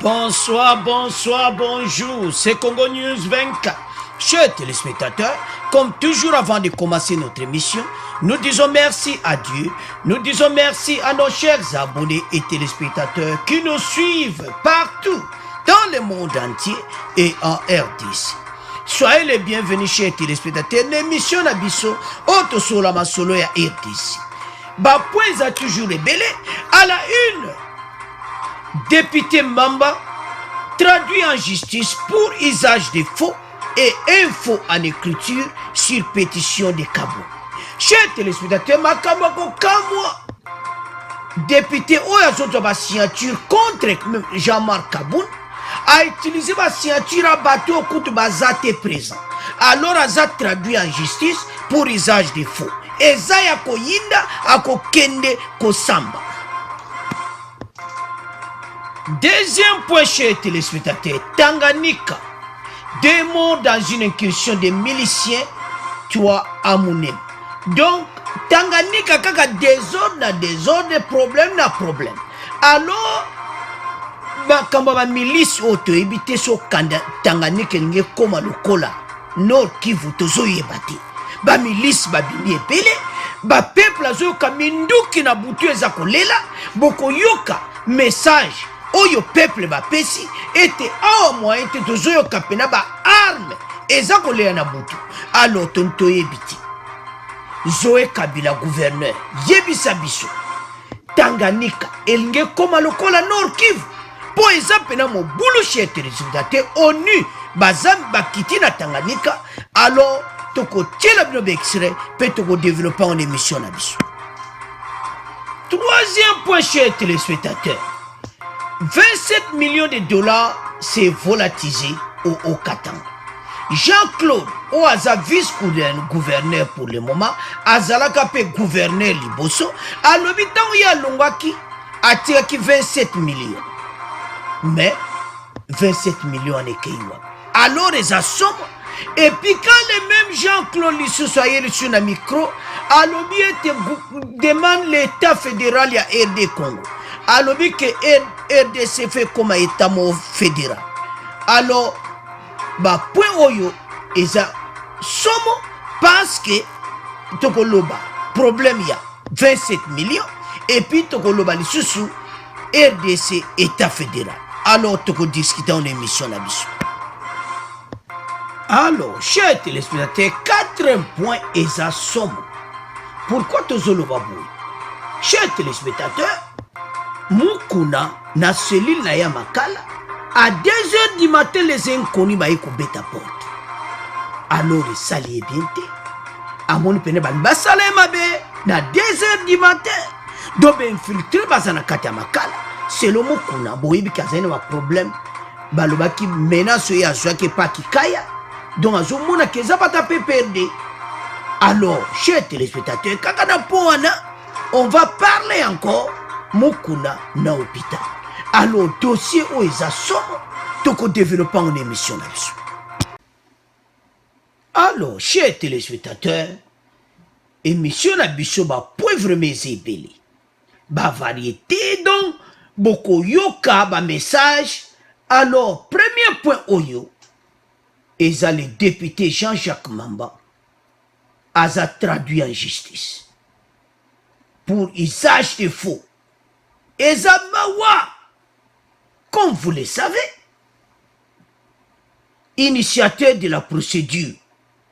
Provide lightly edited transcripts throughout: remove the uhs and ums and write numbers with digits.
Bonsoir, bonsoir, bonjour, c'est Congo News 24. Chers téléspectateurs, comme toujours avant de commencer notre émission, nous disons merci à Dieu, nous disons merci à nos chers abonnés et téléspectateurs qui nous suivent partout dans le monde entier et en RDC. Soyez les bienvenus chers téléspectateurs, l'émission Nabiso, Auto Solama Solo ya RDC. Bapouez a toujours rebellé à la une. Député Mamba traduit en justice pour usage de faux et info en écriture sur pétition de Kabou. Chers téléspectateurs, Makamako Kamwa, député Oyazoto ba signature contre Jean-Marc Kaboun, a utilisé ma signature à bateau au coup de Bazate présent. Alors Azat traduit en justice pour usage de faux. Ezaya Koyinda ako Kende Kosamba. Deuxième point, chers téléspectateurs, Tanganyika démontre dans une incursion des miliciens, toi Amounem. Donc, Tanganyika, kaka désordre, problème na problème. Alors, quand ma milice auto éviter so kanda Tanganyika nge koma lokola Nord Kivu tozo yebati. Ba milice ba bini epele, ba peuple azo yoka minduki na butu eza kolela, boko yoka message oyo peuple ba pesi ete awa moyen te tozo yoka pena ba arme eza kolela na butu. Alors tonto yebiti. Zoé Kabila gouverneur yebisa biso Tanganyika elinge koma lokola Nord Kivu po eza pena mo bulu chez téléspectateur ONU bazam bakiti na Tanganyika. Alors toko tchela bino extrait pe toko développer en émission na biso. Troisième point chers téléspectateurs, 27 millions de dollars s'est volatilisé au Katanga. Jean-Claude Oaza vice-gouverneur pour le moment, Azalaka pe gouverneur Liboso, à l'habitant ya Longaki a tiré 27 millions. Mais 27 millions en Ekeiwa. Alors les assommes, et puis quand le même Jean-Claude Lissou soit sur le micro, alors demande l'État fédéral à RD Congo. Alors que RDC fait comme État fédéral. Alors, bah point oyo eza somo parce que tokoloba problème ya 27 millions et puis tokoloba lisusu RDC État fédéral. Alors toko discuter en émission na biso. Alors, chers téléspectateurs, 4 points eza somo. Pourquoi tozoloba boy? Chers téléspectateurs, Mukuna na cellule na ya Makala à 2h du matin les inconnus ba yiko beta porte. Alors les saliers bien te amoni pene ban basala mabe na 2h du matin dobe infiltré bazana kati ya Makala. C'est le Mukuna boyebi kazana wa problème balobaki menace ya zwaki pa kikaya donc azomona keza pata pe perdre. Alors chers téléspectateurs, kaka na poana on va parler encore Mukuna na hôpital. Alors dossier où ils assomment, toko développant en émission là-dessus. Alors, chers téléspectateurs, émission là-dessus, bah pauvre mes ébélés, bah variété donc, beaucoup yoka, bah message. Alors, premier point oyo, ils ont le député Jean-Jacques Mamba, a traduit en justice pour usage de faux. Ezamawa, comme vous le savez, initiateur de la procédure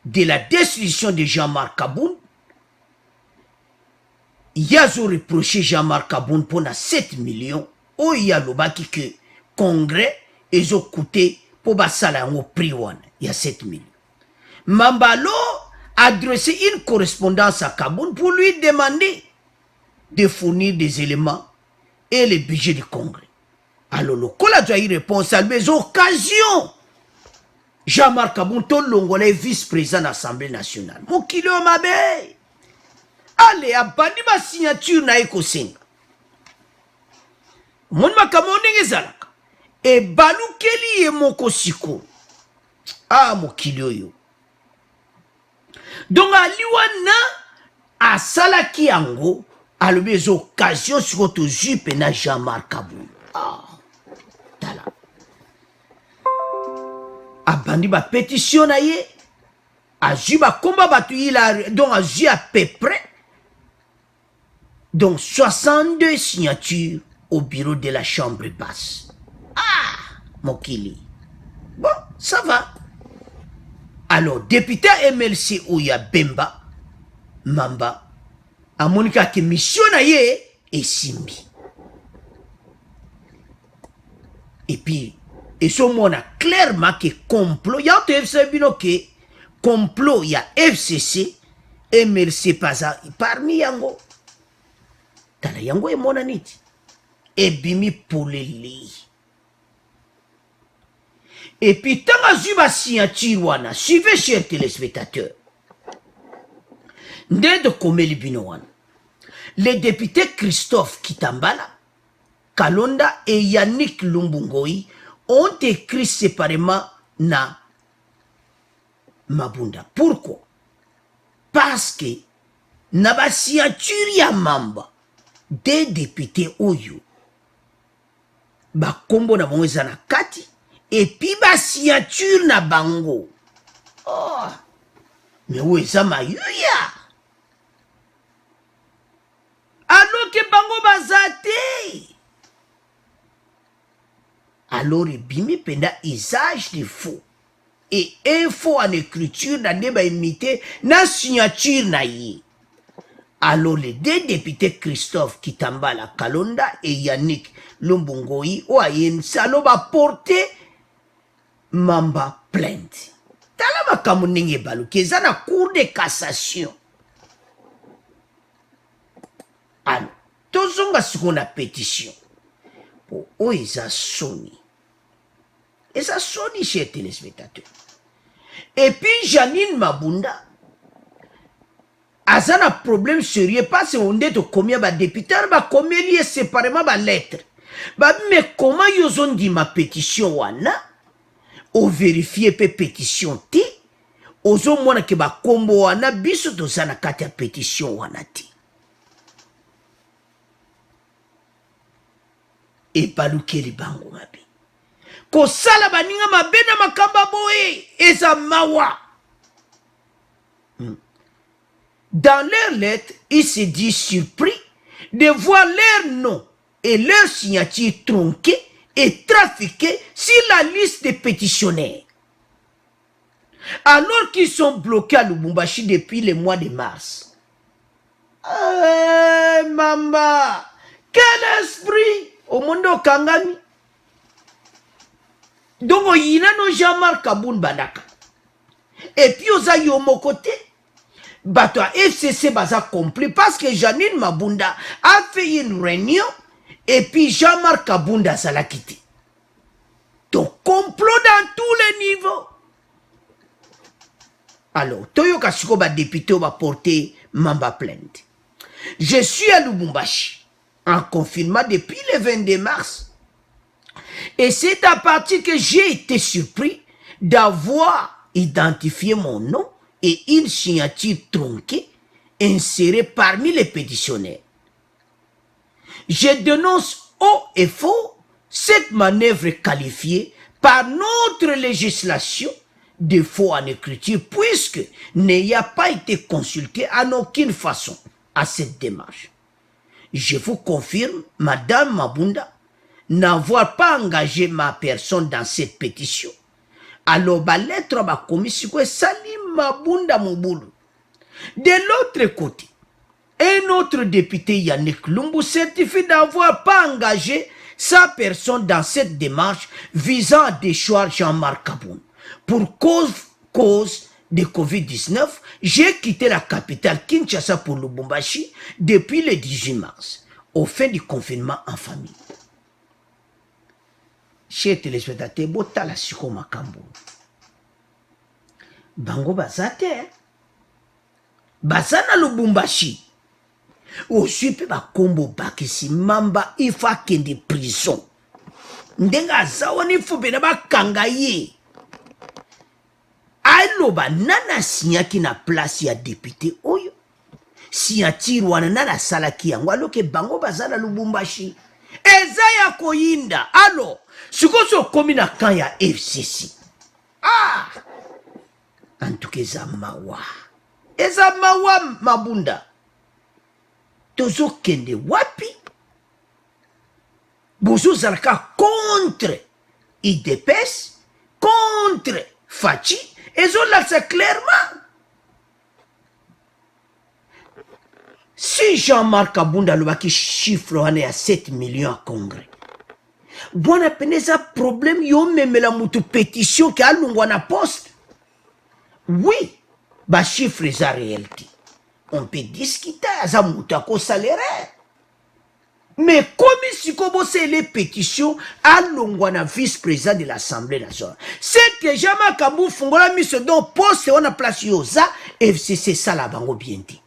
de la destitution de Jean-Marc Kaboun, Yazo reproché Jean-Marc Kaboun pour 7 millions, ou il y a le baki que congrès, ils ont coûté pour basala au prix one, il y a 7 millions. Mambalo a adressé une correspondance à Kaboun pour lui demander de fournir des éléments et le budget du congrès. Alors, le col a déjà eu réponse à mes occasions. Jean-Marc Kaboun, Longolais, vice-président de l'Assemblée nationale. Mon kilo mabe. Allez, abandi ma signature na eko senga. Mon makamone ngezalaka. E balukeli e moko siko. Ah, mon kilo yo. Donc, aliwana a salaki yango. Alors, mes occasions sur votre jupe na Jean-Marc Kaboun. Ah, tala. abandi ba pétition na ye azwi bakomba bato ila donc azwi à peu près donc 62 signatures au bureau de la chambre basse. Ah mokili bon ça va. Alors député MLC Oya Bemba Mamba amonika ke mission na ye esimbi. Et puis et ce mona clairement que complot ya to FCC bino ke complot ya FCC MLC paza parmi yango tala yango e mona niti ebimi poleli. Et puis tant que je signature wana suivez chers téléspectateurs de Komeli Binowan les députés Christophe Kitambala Kalonda et Yannick Lumbungoi ont écrit séparément na Mabunda. Pourquoi? Parce que na ba signature ya mamba des députés oyo ba kombo na bango eza na kati et puis ba signature na bango. Oh mais où eza mayuya alors que bango bazate. Alors ebimi penda usage de faux et info en écriture na neba imité na signature na ye. Alors les deux députés Christophe Kitambala Kalonda et Yannick Lumbungoi oyen salo ba porter mamba plainte. Tala makambo ndenge balu keza na cour de cassation. Alors tozonga sikona pétition pour oeza soni. Et ça sonne chez les téléspectateurs. Et puis Janine Mabunda a un problème sérieux parce qu'on est au combien de députés, combien lié séparément de lettres. Mais comment ils ont dit ma pétition wana? On vérifie pe pétition ti. Ozo mwana ke ba kombo wana biso tozana kati ya pétition wana ti. Et palukeli bango mabi. Ko sala baninga mabena makamba boye eza mawa. Dans leurs lettres, ils se disent surpris de voir leur nom et leur signature tronquée et trafiquée sur la liste des pétitionnaires. Alors qu'ils sont bloqués à Lubumbashi depuis le mois de mars. Eh, mamba, quel esprit au monde Kangami. Donc, il y a no Jean-Marc Kaboun Bandaka. Et puis, aux aïe côté, bato FCC baza compris parce que Janine Mabunda a fait une réunion et puis Jean-Marc Kabunda ça l'a quitté. Donc, complot dans tous les niveaux. Alors, Toyo Kasiko ba député va porter Mamba plainte. Je suis à Lubumbashi en confinement depuis le 22 mars. Et c'est à partir que j'ai été surpris d'avoir identifié mon nom et une signature tronquée insérée parmi les pétitionnaires. Je dénonce haut et fort cette manœuvre qualifiée par notre législation de faux en écriture puisque n'ayant pas été consulté en aucune façon à cette démarche. Je vous confirme, Madame Mabunda, n'avoir pas engagé ma personne dans cette pétition. Alors, la lettre va commise Salim Mabunda Mouboulou. De l'autre côté, un autre député Yannick Lumbu certifie d'avoir pas engagé sa personne dans cette démarche visant à déchoir Jean-Marc Kaboun. Pour cause de Covid-19, j'ai quitté la capitale Kinshasa pour Lubumbashi depuis le 18 mars, au fin du confinement en famille. Chers téléspectateurs, botala siko makambo. Bango bazate. Bazana Lubumbashi. Osupe ba kombo bakisi mamba ifa kende prison. Ndenga zawani fubena ba kangaye. Aloba nana signaki na place ya député oyo. Signature wana nana salaki yango aloke bango bazana Lubumbashi. Eza ya koyinda. Alors, sikoso komi na kan ya FCC. Ah! En tout cas, eza mawa. Eza mawa mabunda. Tozo kende wapi? Bozo zalaka contre IDPS, contre Fachi, et zo là c'est clairement. Si Jean-Marc Abunda lobaki chiffre wane à 7 millions à congrès. Bon peneza problème yo memela mutu pétition ki alungwa na poste. Oui, ba chiffre za réalité. On peut discuter za mutu ako salaire. Mais comme si c'est les pétitions alungwa na vice-président de l'Assemblée nationale. C'est que Jean-Marc Abou fungola mise don poste on a place yo za FCC sala bango bien dit.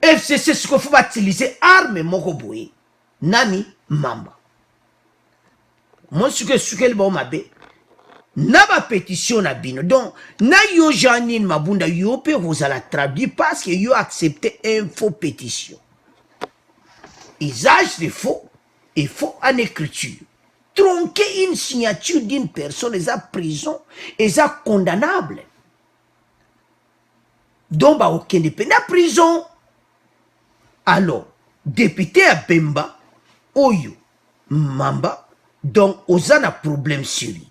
FCC ce qu'il faut utiliser arme moko boye nani mamba. Moi ce que le bon mabe na ba pétition na bino donc na yo Janine Mabunda yo pe vous la traduire parce que yo accepté une faux pétition. Usage de faux et faux en écriture. Tronquer une signature d'une personne est à prison est à condamnable. Donc ba aucun dépend na prison. Alors, député à Bemba, Oyo, Mamba, donc, Ozana problème sur lui.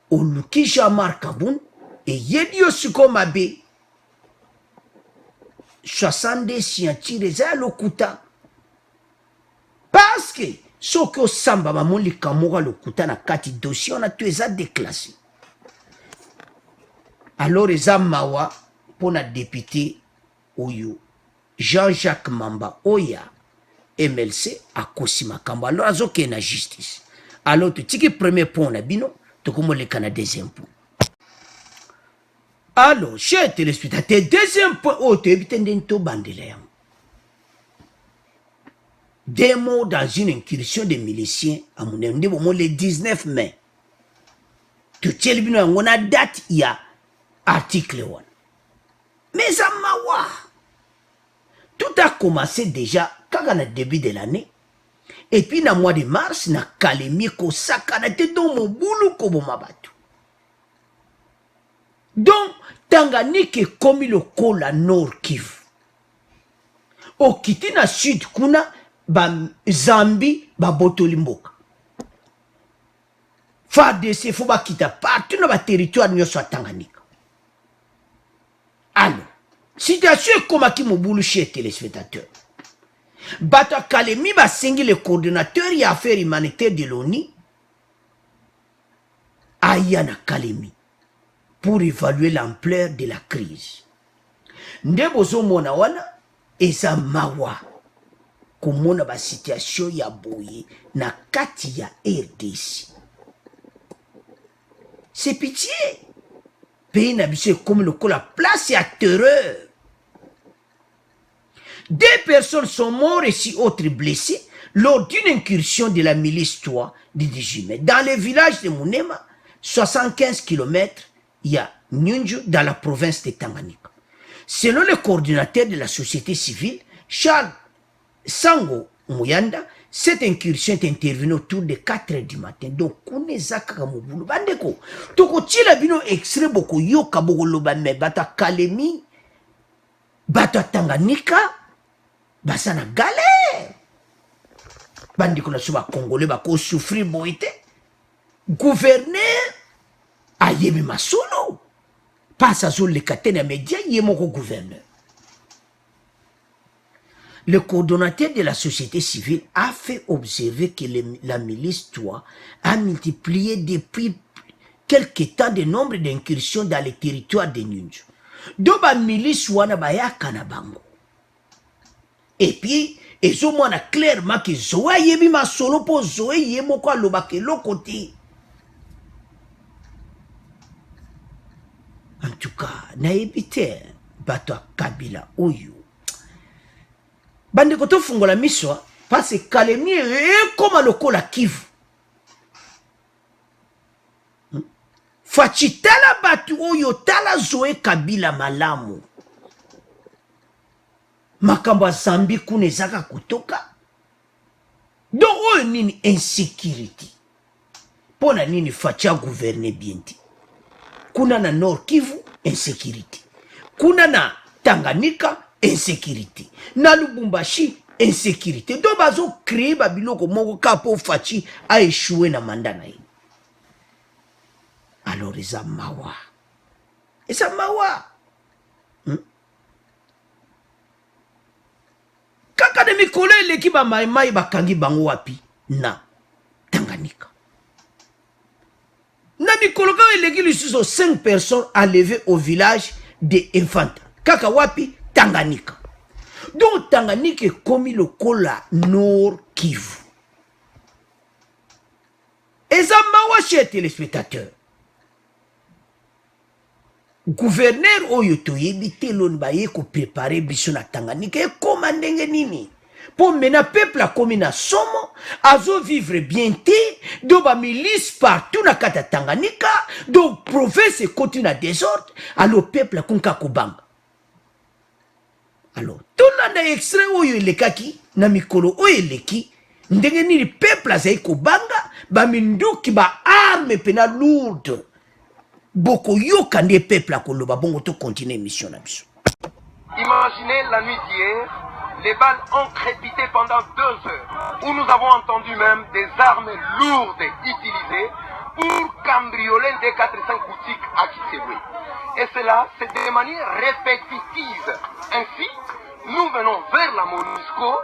Oluki Jean-Marc Aboun, et Yedio Sukomabe, 60 signatures à l'Okuta. Parce que, ce que Samba Mamon li Kamora l'Okuta na kati dossier, on a tout ça déclassé. Alors, les Mawa, pour la député Oyo. Jean-Jacques Mamba Oya MLC a Kosima Kamba. Alors azoke na justice. Alors tu tiki premier point na bino, tu comme le Canada deuxième point. Alors, chers téléspectateurs, deuxième point, oh tu évites d'ento bandele. Des mots dans une incursion des miliciens à mon moment le 19 mai. Tu tiens le bino on a date il y a article 1. Mais ça mawa. Tout a commencé déjà quand on a début de l'année. Et puis, dans le mois de mars, na Kalemi Kosaka, na te dans mon boulot comme mabatu. Donc, Tanganyika est comme le cola Nord Kivu. Au kiti na sud kuna, ba Zambie, ba Botolimboka. FARDC, faut ba kita partout dans le territoire de Tanganyika. Alors, situation est comme qui moboulou chez téléspectateurs. Bata Kalemi va sengi le coordonnateur et affaires humanitaires de l'ONU Ayana Kalemi pour évaluer l'ampleur de la crise. Ndebozo mona wana eza mawa komona ba situation ya boye na kati ya RDC. C'est pitié. Pays n'habitué comme le coup la place à terreur. 2 personnes sont mortes et 6 autres blessées lors d'une incursion de la milice Toa du 18 mai. Dans le village de Munema, 75 km, il y a Nyunju dans la province de Tanganyika. Selon le coordinateur de la société civile, Charles Sango Muyanda, cette incursion est intervenue autour de 4 h du matin. Donc, on est zakaka mobulu. Bandeko, toko tila bino extrait boko yoka boko loba me bata Kalemi, bata Tanganyika, basana galère. Bandeko na suba Congolais bako souffrir boite. Gouverneur, ayemi masolo. Pas à zone le katena média, yemoko gouverneur. Le coordonnateur de la société civile a fait observer que la milice Toa a multiplié depuis quelques temps le nombre d'incursions dans les territoires de Nyunju. Donc, la milice wana baya kanabango. Et puis, ils ont clairement que Zoé yebi ma solo pour Zoé yemoko alobake l'autre côté. En tout cas, na ebite bato Kabila oyo. Bande koto fungola miswa parce que Kalemi est comme le kola Kivu. Fachi tala batu oyo tala Zoé Kabila malamu. Makambo Zambi kune zaka kutoka. Donc oyo nini insécurité. pona nini facha gouverner bien te. Kuna na Nord Kivu insécurité, kuna na Tanganyika insécurité, na Lubumbashi insécurité. Donc bazo créer babiloko moko kapo fachi a échoué na mandat na ye. Alors eza mawa, eza mawa. Kaka de mikolo eleki ba maimai bakangi bango wapi na Tanganyika. Na mikolo kaka eleki lisusu 5 personnes enlevées au village de Infanta. Kaka wapi Tanganyika. Donc Tanganyika est comme le kola Nord Kivu. Eza mawa chez téléspectateurs. Gouverneur oyo toyebi te lon baye ko préparer biso na Tanganyika e koma ndenge nini pour mena peuple a komi na somo azo vivre bien te do ba milice partout na kata Tanganyika donc province continue na désordre alors peuple a konka kobanga. Alors tout na extrait oyo elekaki na mikolo oyo eleki ndenge nini peuple azai kobanga ba minduki ba arme pena lourde. Boko yoka des peuples à Koloba, bon, to continuer mission na biso. Imaginez la nuit d'hier, les balles ont crépité pendant 2 heures, où nous avons entendu même des armes lourdes utilisées pour cambrioler des 4-5 boutiques à Kisebwe. Et cela, c'est de manière répétitive. Ainsi, nous venons vers la MONUSCO,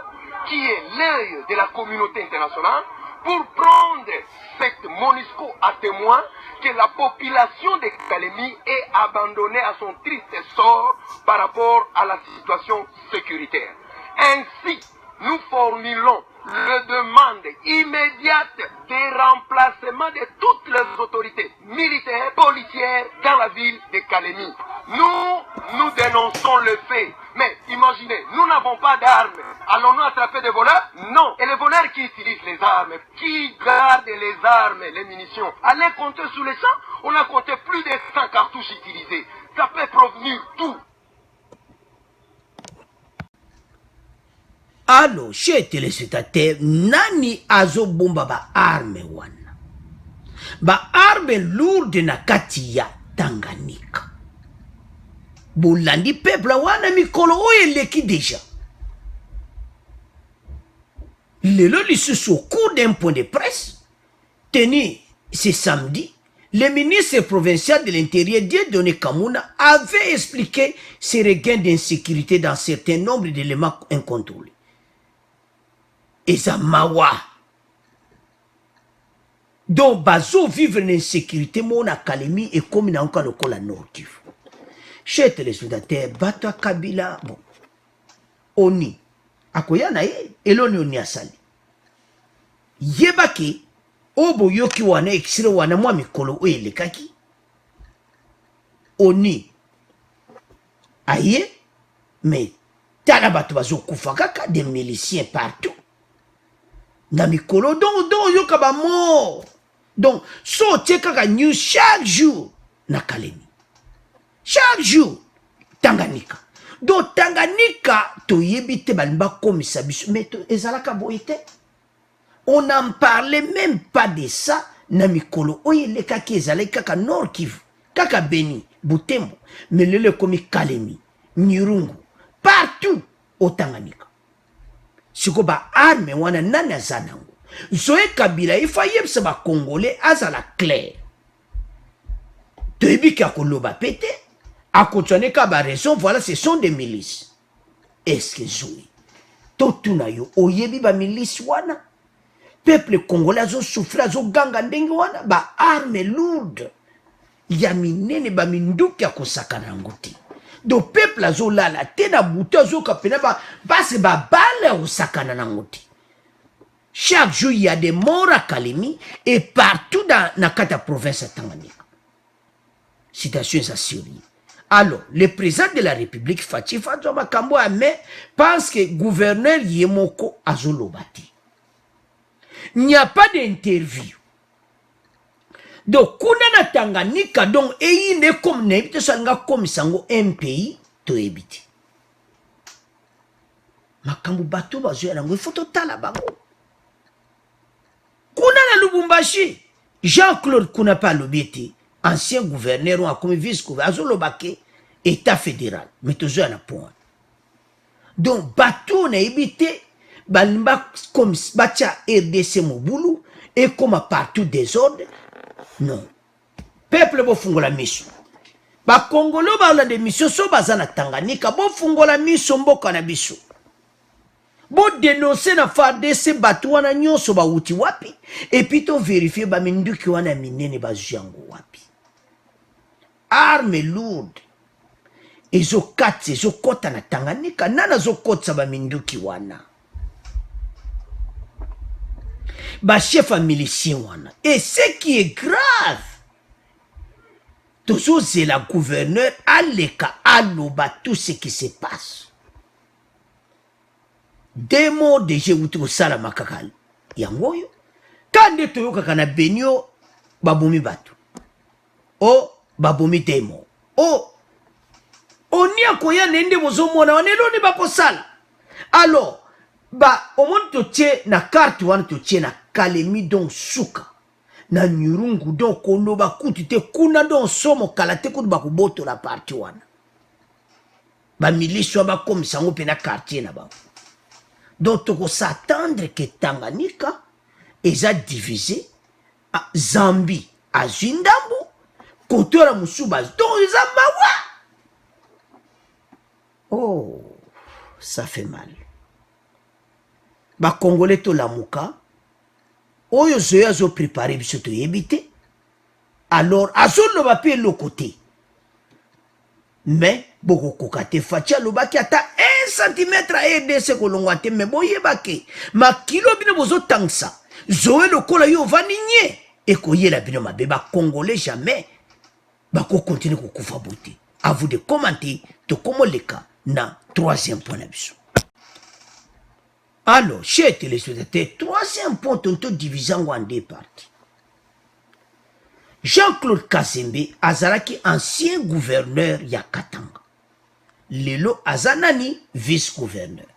qui est l'œil de la communauté internationale, pour prendre cette MONUSCO à témoin que la population de Kalemi est abandonnée à son triste sort par rapport à la situation sécuritaire. Ainsi, nous formulons la demande immédiate de remplacement de toutes les autorités militaires, policières dans la ville de Kalemi. Nous dénonçons le fait. Mais imaginez, nous n'avons pas d'armes. Allons-nous attraper des voleurs? Non. Et les voleurs qui utilisent les armes, qui gardent les armes, les munitions, allez compter sous les 100, on a compté plus de 100 cartouches utilisées. Ça peut provenir tout. Alors, chez téléspectateurs, nani azo bomba ba arme wana. Ba arme lourde na kati ya Tanganyika. Bolandi peuple wana mikolo oyo eleki déjà. Lelo lisusu au cours d'un point de presse tenu ce samedi, le ministre provincial de l'Intérieur Dieudonné Kamuna avait expliqué ces regains d'insécurité dans certains nombres d'éléments incontrôlés. Et ça mawa. Donc bazo vivre l'insécurité mon Kalemi et comme na encore le kola Nord Kivu. Chez téléspectateurs, Bato Kabila, bon, Oni, akoya na ye, eloni oni asali. Yebaki, obo yoki wana exire wana mwa mikolo oye kaki. Oni, aye, mais tala bato bazo kufa kaka des miliciens partout. Na mikolo, donc yoka ba mort. Donc, so te kaka news chaque jour na Kalemi. Chaque jour, Tanganyika. Donc, Tanganyika, to yebite balimba komisa biso. Mais ezalaka boite. On n'en parlait même pas de ça. Na mikolo, oye le kaki ezalaki kaka Nord Kivu, kaka Beni, Butembo. Mais le komi Kalemi, Nyirungu, partout au Tanganyika. Siko ba arme wana nani azanango. Zoé Kabila, il faut yebse ba Congolais azala clair. To yebiki akoloba pete. A continuer ka ba raison, voilà, ce sont des milices. Est-ce que Zoé, totuna yo, oyebi ba milice wana? Peuple congolais azo souffrir, azo ganga ndenge wana, ba arme lourde. Ya minene ba minduki ya kosakana ngoti. Do peuple azo lala, tena buta azo kapena ba, base ba bale osakana ngoti. Chaque jour, il y a des morts à Kalemi et partout dans la province de Tanganyika. Citation est assurée. Alors, le président de la République, Fachi Fadzoma Kambo Ame, pense que le gouverneur Yemoko Azolobati. Il n'y a pas d'interview. Donc, kuna na Tanganyika, donc, eyi ne comme nebite sanga comme sango un pays, to ebiti. Makambu bato bazo yango, il faut totala bango. Kuna na Lubumbashi, Jean-Claude Kounapa Lobete, ancien gouverneur ou comme vice-gouverneur, Azolobake, État fédéral. Mais toujours à la point. Donc, bateau n'a évité, banba comme bacha RDC Moboulou, et comme partout des ordres. Non. Peuple bo fungola mission. Ba Congolo ba la de mission so bazana Tanganyika bo fungola mission mboka na biso. Bo dénoncer na FARDC bateau wana nyonso ba uti wapi et puis to vérifier ba minduki wana minene ba jango wapi. Armes lourdes. Ezo katse, ezo kota na Tanganyika, nana zo kotsa ba minduki wana. Ba chef à milicien wana. Et ce qui est grave, toujours c'est la gouverneur Aleka Aloba tout ce qui se passe. Des mots de Jéhuti au Salamakakal. Yangoyo. Quand de toyo kakana benyo, babomi batu. Oh, babomi demo. Oh, oni akoya nende bozomona wanelo ni bakosala. Alors, au moins to tche na carte wana to tche na kalemi don suka. Na nyurungu don kono bakuti te kuna don somo kalate kutu bakuboto la parti wana. Ba miliswa ba comme sango pe na quartier na ba. Donc toko s'attendre que Tanganyika eza divisé à Zambie, à Zindambu, Kotora Musuba, donc eza mawa. Oh, ça fait mal. Ba Congolais to lamuka, oyo zoya zo préparé biso to yebite, alors azon no ba pe le côté. Mais boko kokate fatia lobaki ata 1 cm a RDC kolongwate mais boyebake ma kilo bino bozo tangsa zoé lokola yo vaninye et koyela bino mabe ba Congolais jamais bako continuer kokufa beauté. À vous de commenter to komo leka na troisième point na biso. Alors, chers téléspectateurs, troisième point tonto division en deux parties. Jean-Claude Kazembe azalaki ancien gouverneur ya Katanga. Lelo azanani vice-gouverneur.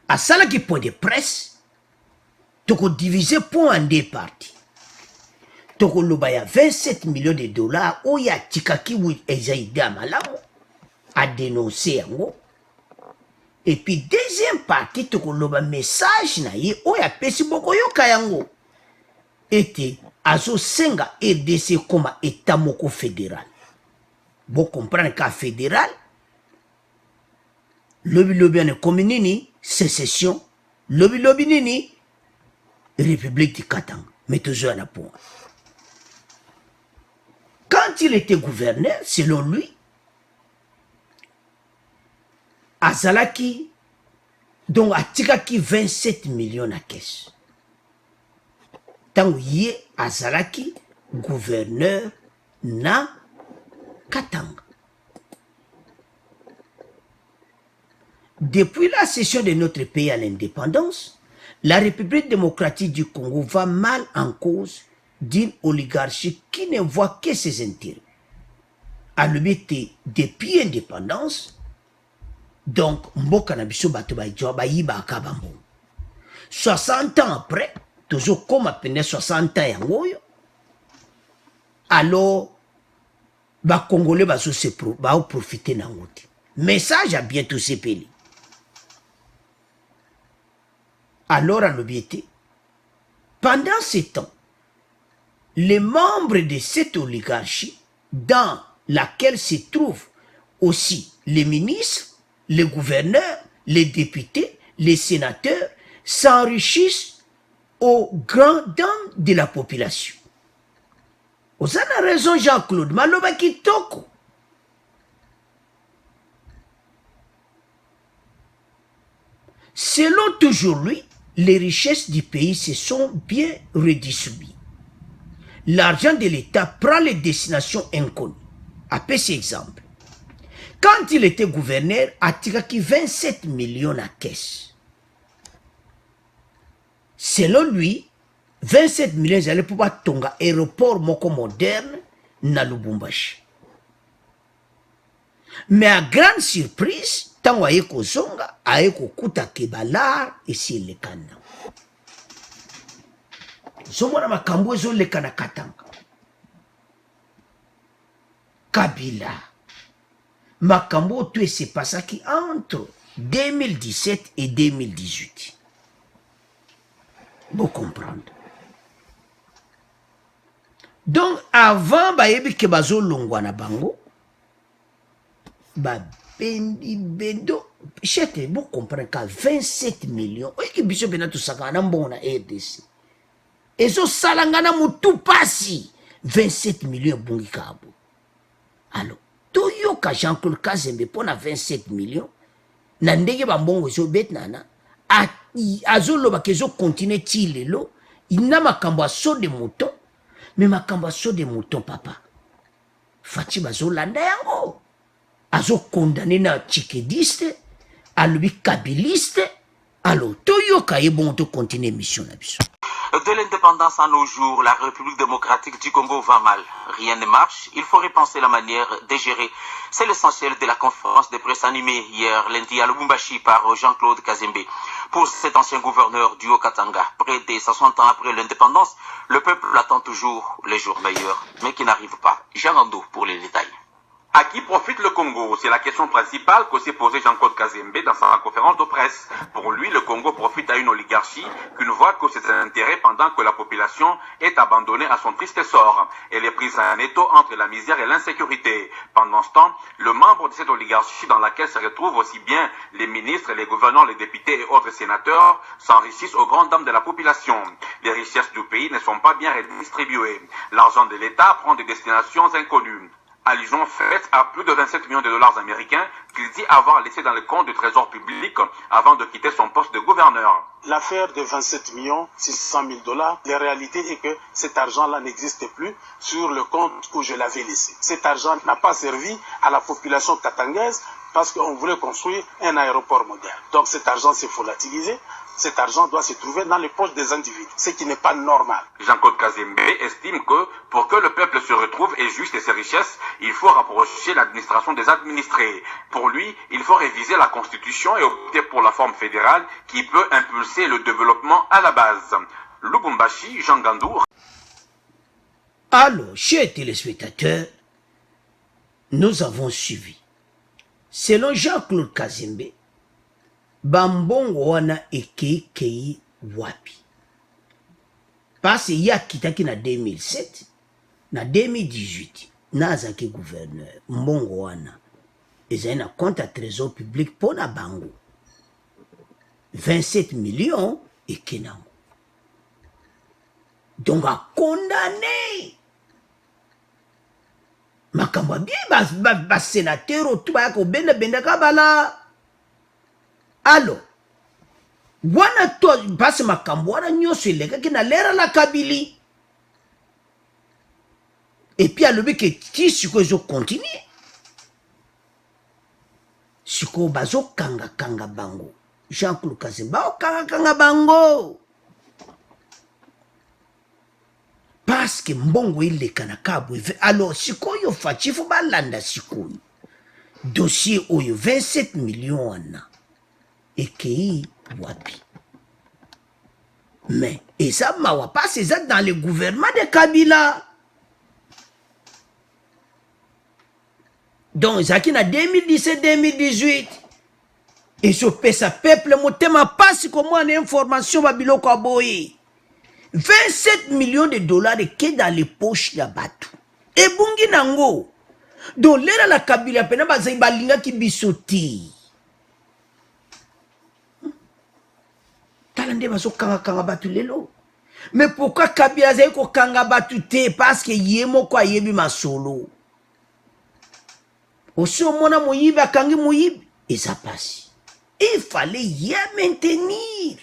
Asalaki point de presse, toko diviser point en deux parties. Toko loba ya 27 millions de dollars oya tikaki wi ezaida malamu a dénoncer yango. Et puis deuxième partie toko loba message na ye oya pesi boko yoka yango. Ete azo senga RDC comme état moko fédéral. Vous comprenez qu'à fédéral, lobby ne communini, sécession, lobby nini, République du Katanga. Mais toujours à la point. Quand il était gouverneur, selon lui, Azalaki, donc Atikaki 27 millions à caisse. Tant yé Azalaki, gouverneur na Katanga. Depuis la cession de notre pays à l'indépendance, la République démocratique du Congo va mal en cause d'une oligarchie qui ne voit que ses intérêts. À l'obéité depuis l'indépendance, donc, mboka na biso bato ba ijoba yiba akabambo. 60 ans après, toujours comme à 60 ans yangoyo, alors, ba Congolais ba profiter nangote. Message à bientôt CPL. Alors, à l'obéité, pendant ce temps, les membres de cette oligarchie, dans laquelle se trouvent aussi les ministres, les gouverneurs, les députés, les sénateurs, s'enrichissent aux grands dames de la population. Vous avez raison, Jean-Claude, Maloba Kitoko. Selon toujours lui, les richesses du pays se sont bien redistribuées. L'argent de l'État prend les destinations inconnues. Après cet exemple, quand il était gouverneur, Atikaki 27 millions à caisse. Selon lui, 27 millions allaient pouvoir tonga aéroport moko moderne na Lubumbashi. Mais à grande surprise, tant aye ko zonga, aye ko kuta kebalar ici le kana. zomona makambo ezoleka na Katanga. Kabila makambo tout s'est passé qui entre 2017 et 2018. Vous comprendre. Donc avant bayebi ke bazo longwa na bango ba bendi bendo chete vous comprendre qu'à 27 millions oiki biso bena tout saka na mbona RDC ezo salangana mutu pasi 27 millions bongi kabo. Alors toyoka Jean-Claude Kazembe pona 27 millions na ndenge bambongo zo betnana azoloba kezo continuer tilelo ina makambo aso de mouton mais makambo aso de mouton papa Fachi bazolanda yango azo condamné na tchikediste alobi kabiliste. Alors toyoka ye bon to continuer mission na biso. De l'indépendance à nos jours, la République démocratique du Congo va mal. Rien ne marche. Il faut repenser la manière de gérer. C'est l'essentiel de la conférence de presse animée hier lundi à Lubumbashi par Jean-Claude Kazembe. Pour cet ancien gouverneur du Haut-Katanga, près de 60 ans après l'indépendance, le peuple attend toujours les jours meilleurs, mais qui n'arrivent pas. Jean Lando pour les détails. À qui profite le Congo? C'est la question principale que s'est posée Jean-Claude Kazembe dans sa conférence de presse. Pour lui, le Congo profite à une oligarchie qui ne voit que ses intérêts pendant que la population est abandonnée à son triste sort. Elle est prise à un étau entre la misère et l'insécurité. Pendant ce temps, le membre de cette oligarchie dans laquelle se retrouvent aussi bien les ministres, les gouverneurs, les députés et autres sénateurs s'enrichissent aux grandes dames de la population. Les richesses du pays ne sont pas bien redistribuées. L'argent de l'État prend des destinations inconnues. Allusion faite à plus de 27 millions de dollars américains qu'il dit avoir laissé dans le compte du trésor public avant de quitter son poste de gouverneur. L'affaire de 27 millions 600 000 dollars, la réalité est que cet argent-là n'existe plus sur le compte où je l'avais laissé. Cet argent n'a pas servi à la population katangaise parce qu'on voulait construire un aéroport moderne. Donc cet argent s'est volatilisé. Cet argent doit se trouver dans les poches des individus, ce qui n'est pas normal. Jean-Claude Kazembe estime que pour que le peuple se retrouve et juste de ses richesses, il faut rapprocher l'administration des administrés. Pour lui, il faut réviser la Constitution et opter pour la forme fédérale qui peut impulser le développement à la base. Lubumbashi, Jean Gandour. Alors, chers téléspectateurs, nous avons suivi. Selon Jean-Claude Kazembe, bambongo wana ekei wapi parce ya kitaki na 2007 na 2018 nazaki gouverneur mbongo wana ezali na compte à trésor public pona bango 27 millions ekenango donc a condamné makambo bien basénateur otu bayaka obendabendaka bala. Alors, wana to passe makambo wana nyonso elekaki na lera la Kabili. Et puis alobi ke ti siko ezo continue. Siko bazo kanga bango. Jean-Claude Kazembe kanga bango. Parce que mbongo ileka na kabwe. Alors siko yo fachifu balanda siko. Dossier oyo 27 millions wana. Ekei wapi. Mais et ça mawa pas c'est ça dans le gouvernement de Kabila. Donc zaki na 2017-2018 et ce pesa peuple motema passe comme une information babiloko aboyi 27 millions de dollars qui dans les poches ya batu et bungi nango donc lera la Kabila pena bazai balinga ki bisoti. Talande baso kanga batu lelo. Mais pourquoi Kabila zai ko kanga batu te parce que yemo kwa yebi masolo. Aussi au mona moyibi akangi moyibi et ça passe. Il fallait y maintenir.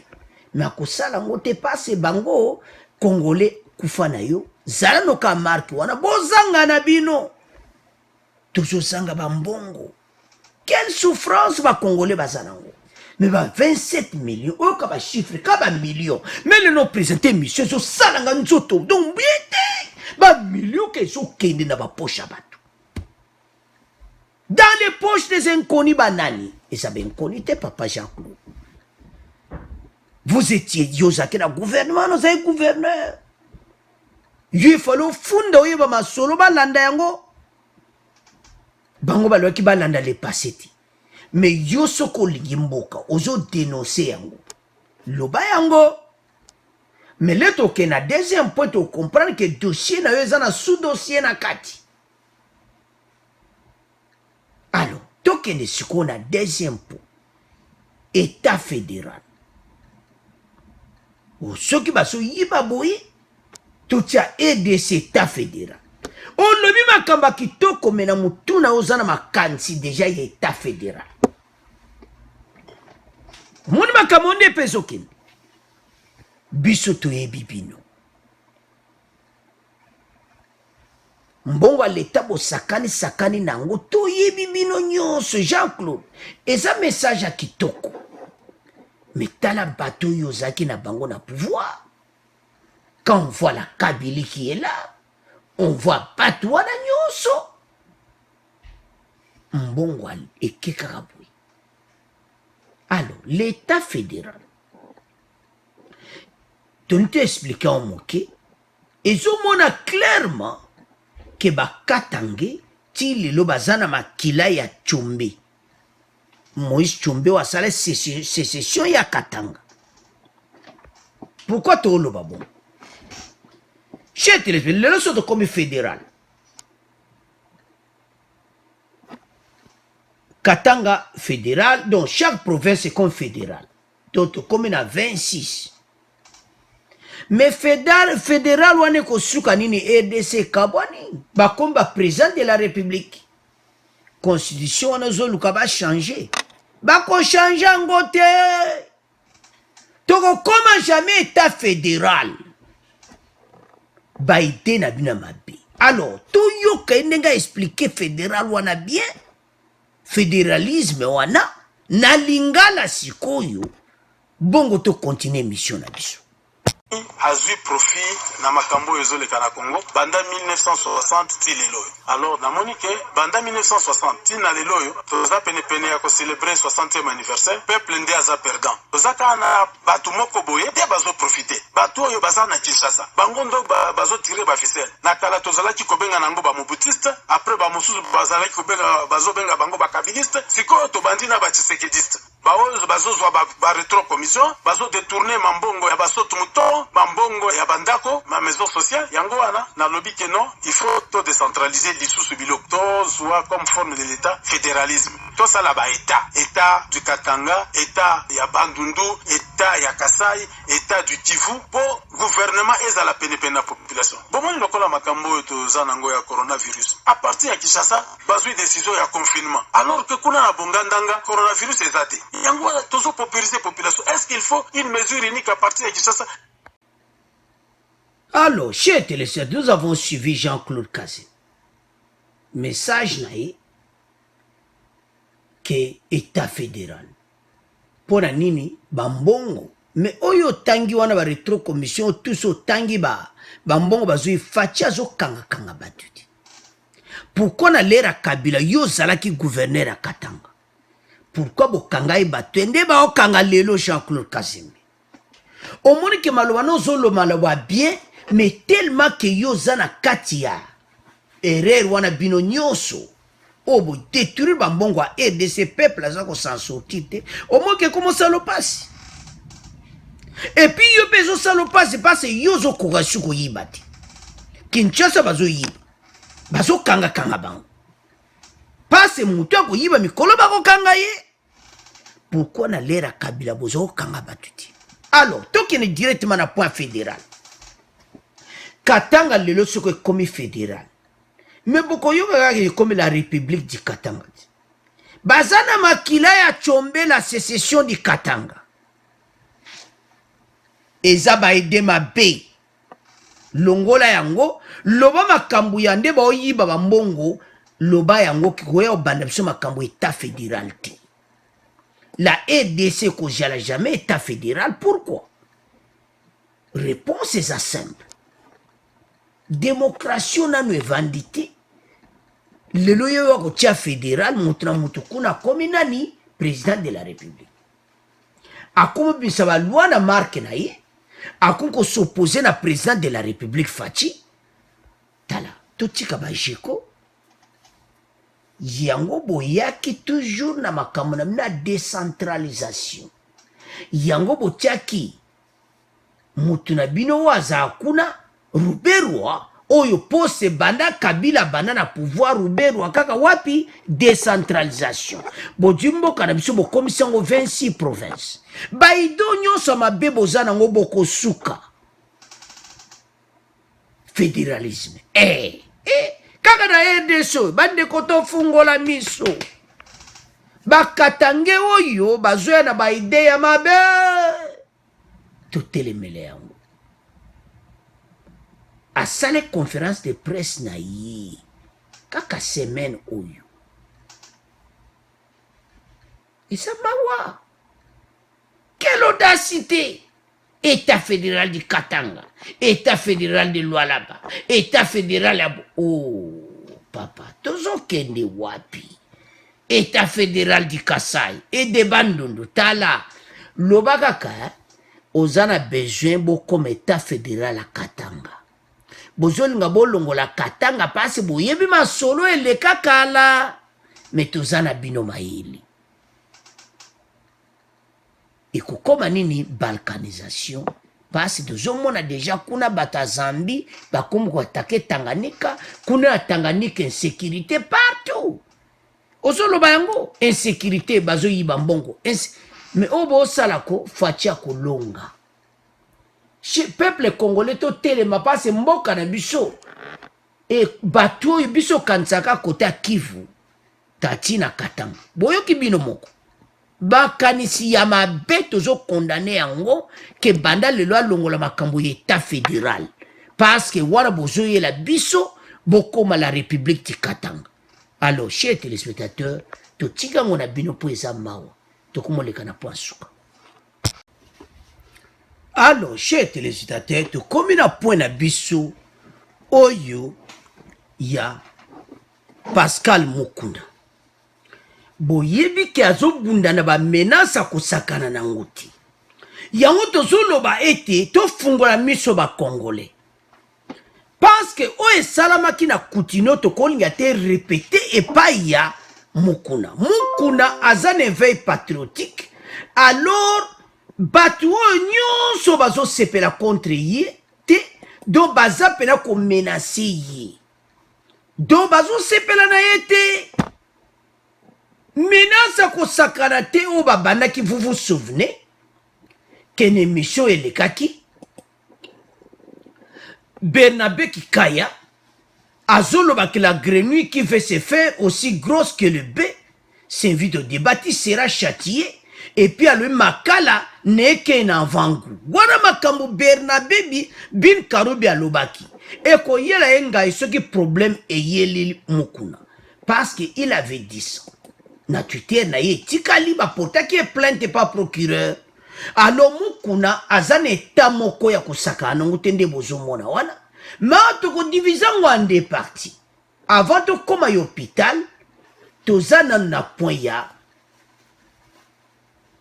Mais akosala ngote passe bango congolais kufana yo zala no ka marque wana bozanga na bino. Toujours sanga bambongo. Quelle souffrance ba congolais bazanango. Mais 27 millions, oh, kaba chiffre, kaba millions. Mais le nom présenté, monsieur, so salanga nzoto. Donc, bien, millions qui sont kende na ba poche à bateau. Dans les poches des inconnus banani. Et ça ben inconnu, papa Jean-Claude. Vous étiez Yosake, la gouvernement, nous avons gouverneur. Yo falo funda oyeba masolo balanda yango. Bango balwaki balanda le passé. Mais yo soko lingi mboka ozo dénoncer yango. Loba yango. Mais là toke na deuxième point to comprendre que dossier na yo ezana sous dossier na kati. Alors, toke ne siko na deuxième point. État fédéral. Ou ceux qui baso yiba boyi tout ya EDC état fédéral. On lobi makamba kitoko mena mutuna ozana makansi déjà y état fédéral. Moni makamonde pesokin. Biso toyebi bino. Mbongo l'état bo sakani nango toyebi bino nyonso Jean-Claude. Eza message à kitoko. Mais tala bateau yozaki na bango na pouvoir. Quand on voit la Kabylie qui est là, on voit bateau na nyonso. Mbongo ekekaraboui. Alors, l'état fédéral. Tu te expliqué en moqué. Et zo mona clairement que ba katange ti lelo bazana makila ya Tchombe. Moïse Tchombe wa sala sécession ya Katanga. Pourquoi to lo babon? Chez le leçon de comme fédéral. Katanga fédéral, donc chaque province est comme fédéral. Donc comme il a 26. Mais fédéral wane ko suka nini EDC kabwani. Ba komba président de la République. Constitution wana zo luka ba changer. Ba ko changer ngote. Toko comment jamais état fédéral. Ba ite na bina mabe. Alors, tout yo ka nenga expliquer fédéral wana bien. Fédéralisme wana na lingala sikoyo. Bongo to continuer mission na biso. Azui profit na makambo ezoleka na Congo banda 1960 ti lelo. Alors na monike banda 1960 ti na lelo yo toza pene ya ko célébrer 60e anniversaire peuple ndé aza perdant. Toza kana batu moko boye te bazo profiter. Batu yo baza na Kinshasa. Bango ndo bazo tirer ba ficelle. Na kala tozala ki kobenga nango ba mobutiste, après ba mususu bazala ki kobenga bazo benga bango ba kabiliste, siko to bandi na ba tshisekidiste. Bazo zwa ba retro commission, bazo détourner mambongo ya baso tumuto, mambongo ya bandako, ma maison sociale, yango wana, na lobby que non, il faut tout décentraliser l'issue bilok, tout soit comme forme de l'état, fédéralisme. Tout ça là-bas, état du Katanga, état ya Bandundu, état ya Kasai, état du Kivu, pour gouvernement et à la peine la population. Bon, moi, le kola makambo to zanango ya coronavirus. À partir ya Kinshasa, bazui décision ya confinement. Alors que kuna na bongandanga, coronavirus est até. Yango toujours populariser population. Est-ce qu'il faut une mesure unique à partir de Kinshasa? Alors, chers téléspectateurs, nous avons suivi Jean-Claude Kazé. Message naïe que état fédéral. Pour nini bambongo. Mais oyo tangi wana ba retro commission tous au tangi ba bambongo bazui facha zo kanga batuti. Pourquoi na lera Kabila yo zalaki gouverneur à Katanga? Pourquoi bokanga ibatwende ba okanga lelo Jean-Claude Kazembe? Au moins que malobano zolo maloba bien, mais tellement que yo zana katia erreur wana bino nyoso obo détruire bambongo a aider ces peuples là ko s'en sortir. Au moins que comment ça le passe? Et puis yo bezo ça le passe parce que yo zo korasu ko yibati. Kinshasa bazo yiba. Bazo kanga bango. Passe mutu ko yiba mikolo bako kanga ye. Pourquoi na lera Kabila bozo kanga batuti? Alors, toi qui est directement à point fédéral. Katanga lelo soko comme fédéral. Mais beaucoup yoga comme la République du Katanga. Bazana makila ya Tchombe la sécession du Katanga. Eza ba edema be. Longola yango, loba makambu yande ba oyiba ba mbongo, loba yango kikoya obanda biso makambu état fédéral te. La EDC ko jala jamais état fédéral, pourquoi? Réponse est simple. Démocratie na no evandité. Le loyo wa kotia fédéral montra mutukuna komi nani président de la République. Akomo bisaba loi na marque na ye. Akonko s'opposer na président de la République Fachi. tala totika bajeko yango boyaki toujours na makambo na décentralisation yango botiaki mutu na bino waza kuna Ruberwa oyo pose banda Kabila banda na pouvoir Ruberwa kaka wapi décentralisation bojimboka na biso bokomisi yango 26 provinces baido nyonso mabe boza nango bokosuka fédéralisme kaka na RDC bande koto fungola miso bakatange oyo bazoya na baide ya mabe totelemele yango asale conférence de presse na ye kaka semaine oyo eza mawa quelle audacité État fédéral du Katanga, État fédéral de Lualaba, État fédéral à... Oh, papa, tozo kende wapi. État fédéral du Kasai et de Bandundu, tala. Lobakaka, ozana besoin bo comme État fédéral à Katanga. Bozoli nga bolongo la Katanga parce bo yebi ma solo ele kakala. Mais tozana bino maili. Et comme nini balkanisation parce que tozomona déjà kuna bata Zambie bakomi ko attaquer Tanganyika kuna Tanganyika insécurité partout ozoloba yango insécurité bazo yiba mbongo mais obo salako fatia kolonga chez peuple congolais to telema parce mboka na biso et bato biso kansaka kota Kivu tatina Katanga boyoki bino moko bakanisi ya mabe tozo condamné yango ke banda lelo alongola makambo ya état fédéral parce que wana bozo la biso bokoma la république du Katanga. Alors chers téléspectateurs to tika ngona bino po eza mawa to komoleka na point suka. Alors chers téléspectateurs to komi na point na biso oyo ya Pascal Mukunda boyebi ke azobunda na ba menace kosakana na ngoti yango tozoloba ete tofungola miso ba congolais parce que o esalamaki na kutino tokolinga te répéter epai ya Mukuna aza na éveil patriotique alors batu oyo nyonso bazosepela contre ye te donc baza pena komenace ye donc bazosepela na ye te menace kosakana te o babandaki vous vous souvenez qu'une émission elekaki Bernabé Kikaya azoloba que la grenouille qui veut se faire aussi grosse que le bœuf s'invite au débat, il sera châtié et puis à le makala n'est qu'un avant-goût. Voilà makambo Bernabé bin karubi alobaki et ko yela enga ce qui problème est yeli Mukuna parce que il avait dit ça. Na Twitter na ye tikali ba porta ki plainte pas procureur alors Mukuna azane état moko ya kosaka na ngutende bozomona wana ma to ko diviser en deux parties avant to koma hôpital tozana na point ya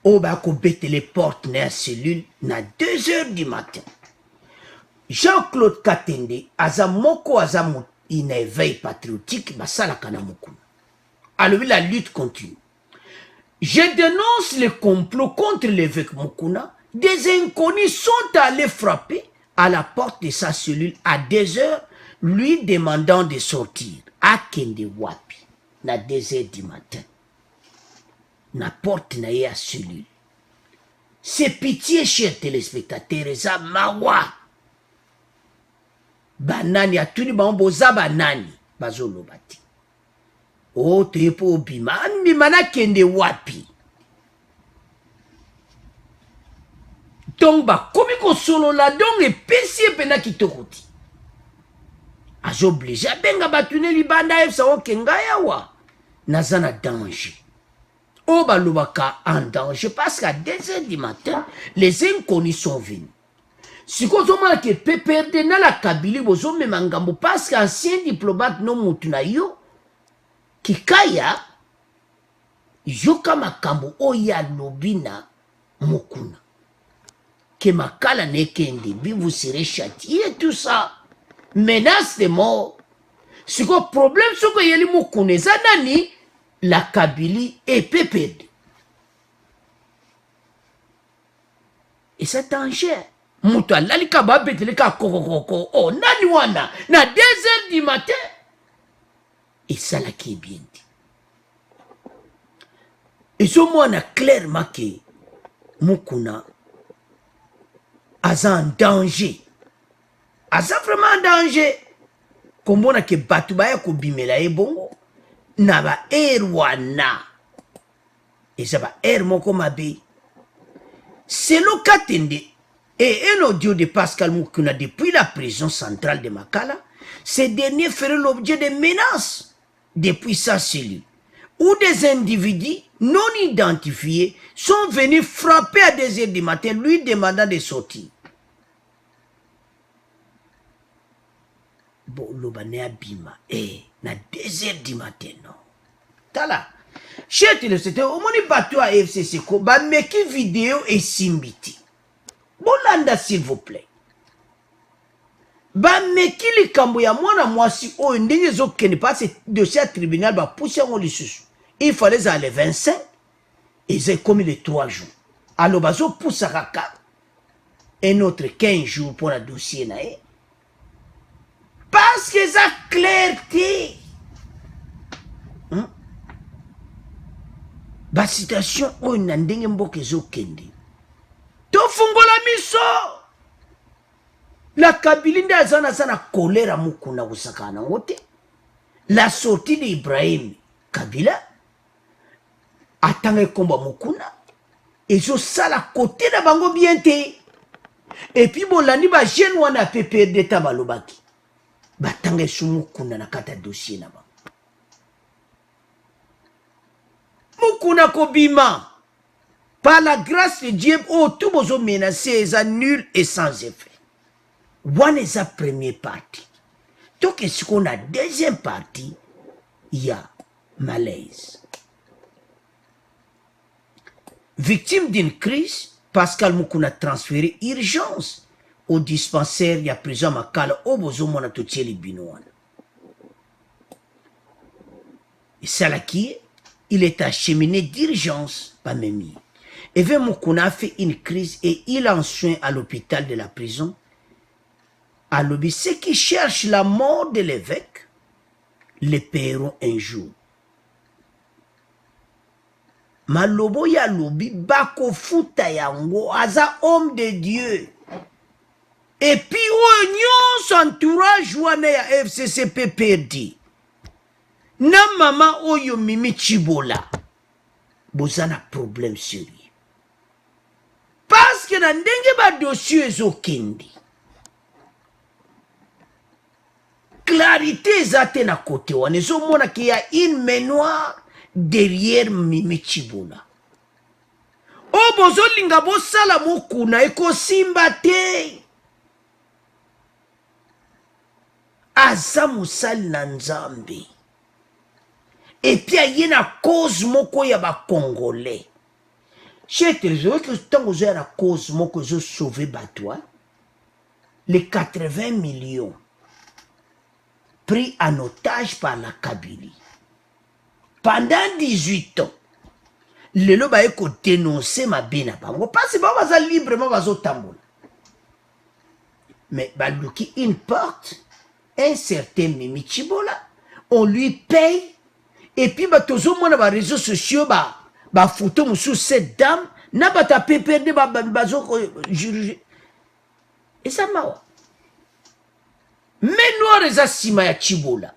o ba ko bete les portes na cellule na 2h du matin. Jean-Claude Katende aza moko aza une éveil patriotique basala kana Mukuna. Alors la lutte continue. Je dénonce le complot contre l'évêque Mukuna. Des inconnus sont allés frapper à la porte de sa cellule à 2h, lui demandant de sortir. À Kende Wapi, na 2h du matin. Na porte na ya cellule. C'est pitié, chers téléspectateurs, ça mawa. Banani, a tout le monde, boza banani, bazolo bati. Oh, tepo bima, bimana Kende Wapi. Donc, comme ko solo la donc et pesi pena kitokoti. Azo obligé benga batune libanda efsa okenga yawa. Nazana danger. Oh balobaka en danger parce qu'à 2h du matin, les inconnus sont venus. Si vous avez que PPRD na la Kabylie bozo me mangambo parce qu'ancien diplomate no mutuna yo Kikaya yoka makambo oya lobina Mukuna. Que makala nekende, vous serez châtié, tout ça. menace de mort. C'est quoi problème ce que yeli mukuna eza nani la Kabylie et PPD. Et c'est danger. Mutu alali kaba betele ka kokokoko. Oh nani wana na 2h du matin. Et ça là qui est bien dit. Et ce mwana clairement que mukuna aza en danger. Aza vraiment en danger. Kombona ke batu baya ko bimela ebongo na ba wana. Et ça va moko mabe. C'est le Katende et un audio de Pascal Mukuna depuis la prison centrale de Makala. Ces derniers feraient l'objet de menaces depuis sa cellule, où des individus non identifiés sont venus frapper à 2h du matin, lui demandant de sortir. Bon, l'obane abima, na 2h du matin, non. Tala. Chers c'était au moni bateau à FCC ko ba meki vidéo et simbiti. Bolanda s'il vous plaît. Ba meki likambo ya mwana mwasi o ndenge zo kene passe dossier tribunal ba pousser on lisusu. Il fallait aller 25 et c'est comme les 3 jours. Alors bazo poussa kaka un autre 15 jours pour le dossier na e. Parce que ça clarté. Ba situation o na ndenge mboka ezokende to fungola miso la Kabylie nde azana sana kolera mukuna kusakana ngote la sortie de Ibrahim Kabila atanga komba mukuna ezo sala côté na bango bien te et puis bolandi ba jeune wana PPD tabalobaki batanga sumukuna na kata dossier na ba Mukuna kobima. Par la grâce de Dieu, oh, tout bozo menacé, c'est nul et sans effet. One est la première partie. Donc, ce qu'on a deuxième partie, il y a malaise. Victime d'une crise, Pascal Mukuna transféré urgence au dispensaire, il y a prison Makala, au bozo mona totieli binouana. Et ça là qui est il est acheminé d'urgence par Memi. Et Mukuna a fait une crise et il en soin à l'hôpital de la prison. À l'obé, ceux qui cherchent la mort de l'évêque les paieront un jour. Malobo ya lobi bako futa yango aza homme de Dieu. Et puis oignon s'entourage wana ya FCCP perdi. Na mama oyo mimi chibola bozana problème sérieux parce que na ndenge ba dossier ezokende clarité ezate na côté wana ezomona ki ya une main noire derrière mimi chibola o bozolinga bosala mokuna ekosimba te aza mosali na Nzambe. Et puis, il y a une cause moko ya ba Congolais. Chez Télévision, que tant que j'ai la cause moko je sauvé batoi, les 80 millions pris en otage par la Kabylie. Pendant 18 ans, le loba eko dénoncer ma bena bango parce que ba za librement bazo tambola. Mais baluki une porte, un certain Mimi Chibola, on lui paye. Et puis, tozo mona ba réseaux sociaux, ba photo sous cette dame, na ba ta PPD, bazo juge. Et ça m'a. Mais noir eza sima ya Chibola.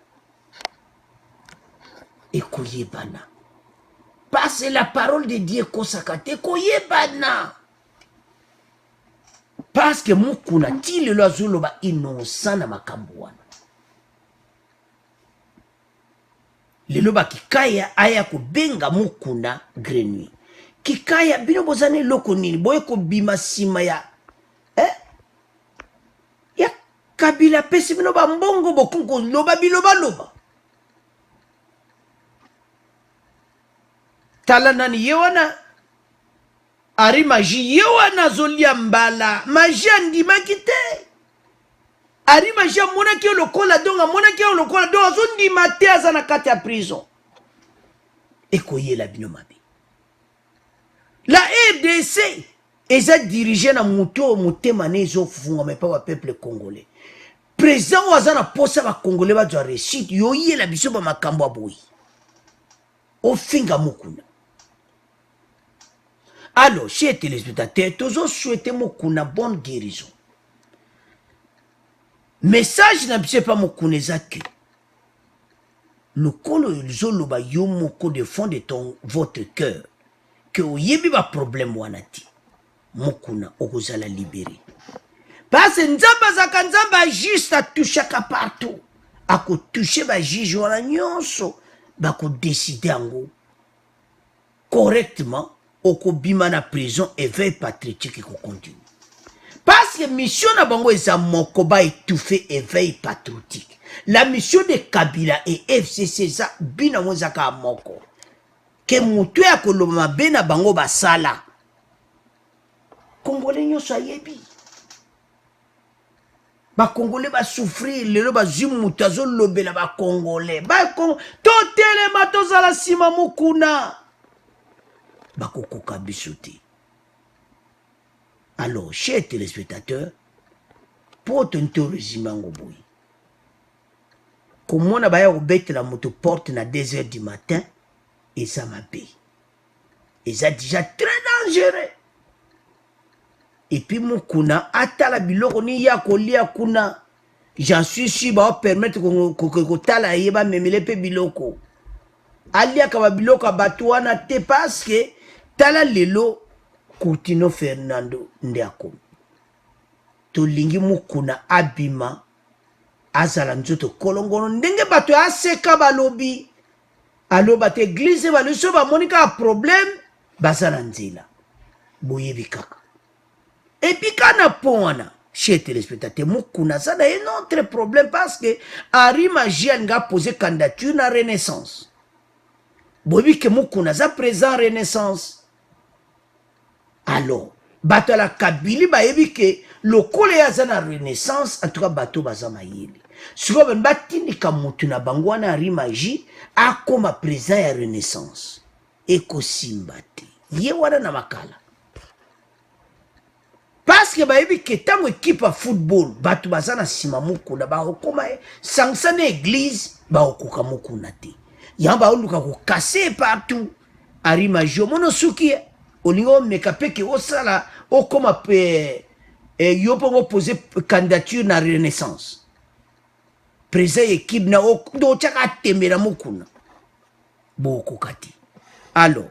Et koyebana. Parce que la parole de Dieu kosakate, koyebana. Parce que mukuna, ti le loazolo ba innocent na makambuana. Lelo ba kikaya aya ko benga mukuna grenouille kikaya bino bozane loko nini boye ko bima sima ya ya Kabila pesi bino ba mbongo bokunko loba biloba loba tala nani yewana ari maji yewana zolia mbala maji andima kite Arima ja monaki lokola donga monaki lokola donga zondi mate azana kati ya prison. Ekoyela bino mabe. La RDC eza dirigé na muto motema nezo funga mais pas wa peuple congolais. Président wazana posa ba congolais ba jwa réussite yoyela biso ba makambo aboyi. Ofinga mukuna. Alors, chers téléspectateurs, toujours souhaitez mukuna bonne guérison. Message na biso pas mukuna ezaki. Le kolo zoloba yo moko de fond de votre cœur que oyebi ba problème wanati. Mukuna okozala libéré. Parce que nzamba zaka nzamba juste a touché partout. Ako touché ba juge wana nyonso bako décider ango correctement oko bima na prison éveil patriotique ko continue. Parce que mission na bango eza moko ba étouffer éveil patriotique. La mission de Kabila et FCC za bina mozaka moko. Que mutu ya koloma bena bango basala. Congolais nyo sayebi. Ba Congolais ba souffrir lelo ba zimutazo lobela ba Congolais. Ba totele matoza la sima mukuna. Ba kokoka bisote. Alors, chers téléspectateurs, pour te résumer en boui. Comme on a baya obete la moto porte na 2 heures du matin, et ça m'a payé. Et ça déjà très dangereux. Et puis mon kuna, ata la biloko ni ya kolia kuna, j'en suis sûr, ba permettre ko tala yeba memele pe biloko. Alia kaba biloko batuana te parce que tala lelo Coutinho Fernando Ndiako. Tolingi mukuna abima azala nzoto kolongono ndenge bato aseka balobi alo bate église baloso ba monika problème bazala nzela boyebi kaka. Et puis kana pona chez téléspectateurs mukuna ça a un autre problème parce que Arima Jean a posé candidature na Renaissance. Boyebi ke mukuna za présent Renaissance. Alors, bato la Kabili ba yebi ke lokole ya zana Renaissance en tout cas bato bazama yeli. Suko ben batindi ka mutu na bangwana Rimaji akoma présent ya Renaissance. Eko simbate. Ye wana na makala. Parce que ba yebi ke tango équipe football bato bazana sima muku na ba okoma sangsane église ba okuka muku na te. Yamba oluka ko casser partout. Arimaji mono suki olingo mekapeke osala okoma pe yopo poser candidature na Renaissance. Présent équipe na do chaka tembera mukuna. Boko kati. Alors,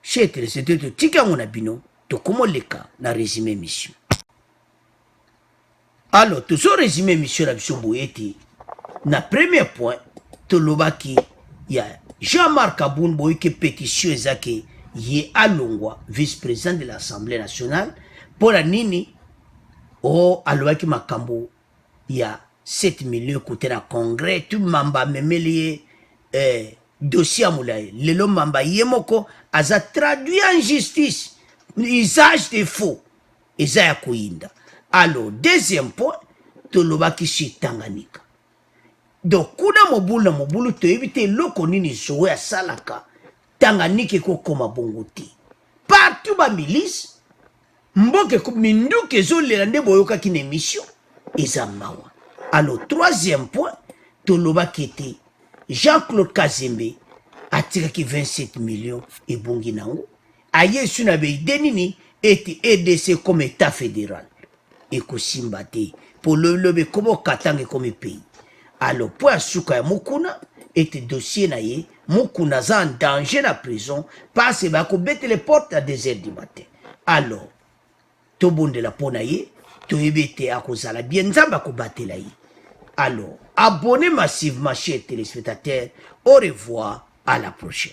chez téléspectateurs, tika ngona bino to komo leka na résumé mission. Alors, tout ce résumé mission la mission boyeti na premier point to lobaki ya Jean-Marc Aboun boyeke pétition ezake Yé Alongwa, vice-président de l'Assemblée nationale, pour la nini, oh, alouaki makambo, il y a 7 millions côté la congrès, tout mamba memeli dossier à moulaye. Lelo mamba yemoko, aza traduit en justice, usage de faux, eza ya koinda. Alors, deuxième point, tolobaki si Tanganyika. Donc, kuna mobulu, to éviter loko nini zoé à salaka. Tanganyika ko koma bongo te. Partout ba milice, mboke ko minduke zo lelande boyoka ki émission eza mawa. Alors troisième point, toloba kete Jean-Claude Kazembe atira ki 27 millions et bongi nango. Aye suna be denini eti EDC comme état fédéral. Et ko simbate pour le komo katange comme pays. Alors pour suka ya mukuna ete dossier na ye mukuna za en danger la prison parce que bako bete les portes à 2 heures du matin. Alors to bonde la pona ye to ebete akozala bien nzamba ko batela ye. Alors abonnez massivement chers téléspectateurs, au revoir, à la prochaine.